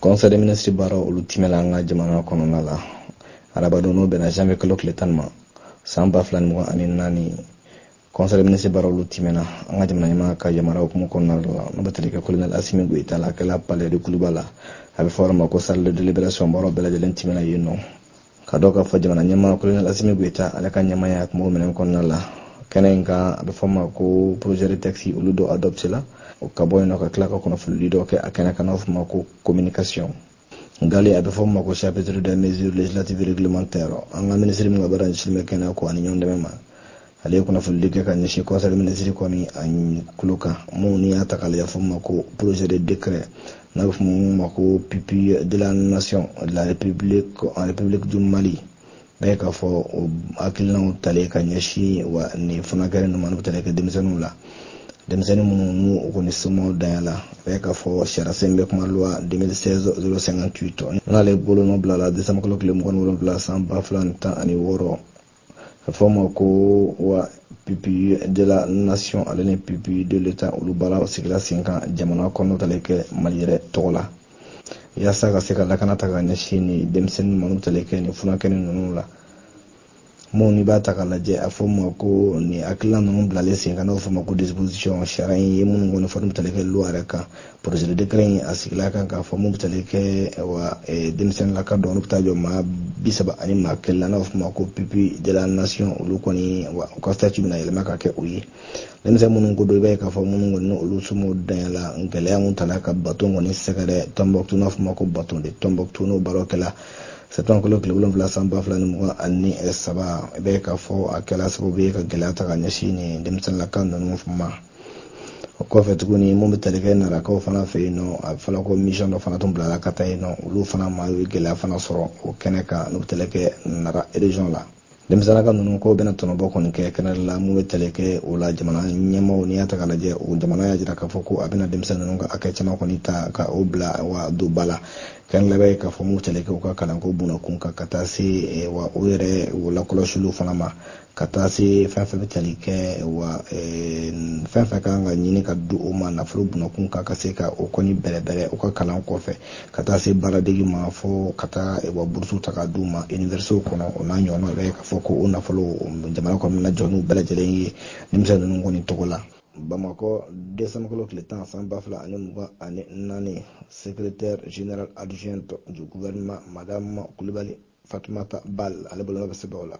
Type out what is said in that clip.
Conseil des ministres bara olu timela an ka jamana kɔnɔna la arabado n'o bɛnna janvier kalo tile 10 ma san 2024. Conseil des ministres bara olu timena an ka jamana ɲɛmaa ka yamara hukumu kɔnɔna la n'o bɛ tali kɛ colonel Assimi Goïta la kɛla palais de Koulibaly a bɛ fɔ o ma ko salle de délibération baaraw bɛɛ lajɛlen timena yen nɔ ka dɔ ka fɔ jamana ɲɛmaa colonel Assimi Goïta ale ka ɲɛmaaya kuma o minɛn kɔnɔna la kɛnɛ in kan a bɛ fɔ ma ko projet de texte olu dɔ adopté la o ka bɔ yen nɔ ka tila ka kunnafonidi dɔ kɛ a kɛnɛ kan n'a fɔ ma ko communication ngali a bɛ fɔ ma ko chapitre des mesures législatives et réglementaires an ka ministre min ka baara ɲɛsinnen bɛ kɛnɛya ko ani ɲɔgɔn dɛmɛ ma ale ye kunnafonidi kɛ ka ɲɛsin conseil des ministres kɔni a kulo kan mun ni y'a ta k'a lajɛ fɔ ma ko projet de décret n'a bɛ fɔ mun ma ko PPI de la nation de la république en république du Mali bɛɛ k'a fɔ o hakilinaw talen ka ɲɛsin wa nin fana kɛra ninnu n'u bɛ tali kɛ denmisɛnninw la denmisɛnnin minnu n'u kɔni somɔgɔw danya la bɛɛ k'a fɔ sariya sen bɛ kuma loi 2016-058 n'ale bolo nɔ bilala décembre kalo tile 27 san 2016 a fɔ ma ko wa PPI de la nation ale ni PPI de l'état olu baara sigila sen kan jamana kɔnɔ tali kɛ Mali yɛrɛ tɔgɔ la yaasa ka se ka lakana ta ka ɲɛsin ni denmisɛnnin minnu tali kɛ ni furakɛli ninnu la mun ni b'a ta k'a lajɛ a fɔ ma ko ni hakilina ninnu bilalen sen kan n'o fɔ ma ko disposition sariya in ye minnu kɔni fɔ tali kɛ loi yɛrɛ kan projet de décret in a sigila kan k'a fɔ mun bɛ tali kɛ wa denmisɛnnin la ka dɔn olu bɛ taa jɔ maa 30 ani maa 1 la n'o fɔ ma ko PPI de la nation olu kɔni wa u ka statut bɛna yɛlɛma ka kɛ o ye denmisɛnnin minnu ko don i b'a ye k'a fɔ minnu kɔni olu somɔgɔw danyala gɛlɛya mun tala ka baton kɔni sɛgɛrɛ Tombouctou n'a fɔ ma ko baton de Tombouctou n'o baaraw kɛla septembre kalo tile 7 san 2023 i bɛ k'a fɔ a kɛla sababu ye ka gɛlɛya ta ka ɲɛsin ni denmisɛnninlaka ninnu ma o kɔfɛ tuguni mun bɛ tali kɛ narakaw fana fɛ yen nɔ a fɔra ko mission dɔ fana tun bilala ka taa yen nɔ olu fana ma ye gɛlɛya fana sɔrɔ o kɛnɛ kan n'u bɛ tali kɛ nara région la denmisɛnninlaka ninnu ko bɛna tɔnɔbɔ kɔni kɛ kɛnɛ la mun bɛ tali kɛ o la jamana ɲɛmaaw n'i y'a ta k'a lajɛ o jamana y'a jira k'a fɔ ko a bɛna denmisɛnnin ninnu ka hakɛ caman kɔni ta ka o bila wa don ba la kɛnɛ labɛn ye k'a fɔ mun tali kɛ u ka kalanko bunakun kan ka taa se wa o yɛrɛ o lakɔlɔsiliw fana ma ka taa se fɛn fɛn bɛ tali kɛ wa fɛn fɛn kan ka ɲini ka di o ma nafolo bunakun kan ka se ka o kɔni bɛrɛbɛrɛ u ka kalan kɔfɛ ka taa se baaradege ma fo ka taa wa burusiw ta ka d'u ma universitéw kɔnɔ o n'a ɲɔgɔnnaw i b'a ye k'a fɔ ko o nafolo jamana kɔnɔ na jɔ n'u bɛɛ lajɛlen ye denmisɛnnin ninnu kɔni tɔgɔ la Bamako décembre kalo tile 10 san 2024 secrétaire général adjointe du gouvernement madame Koulibaly Fatoumata Bal ale bolo bɛ sɛbɛn o la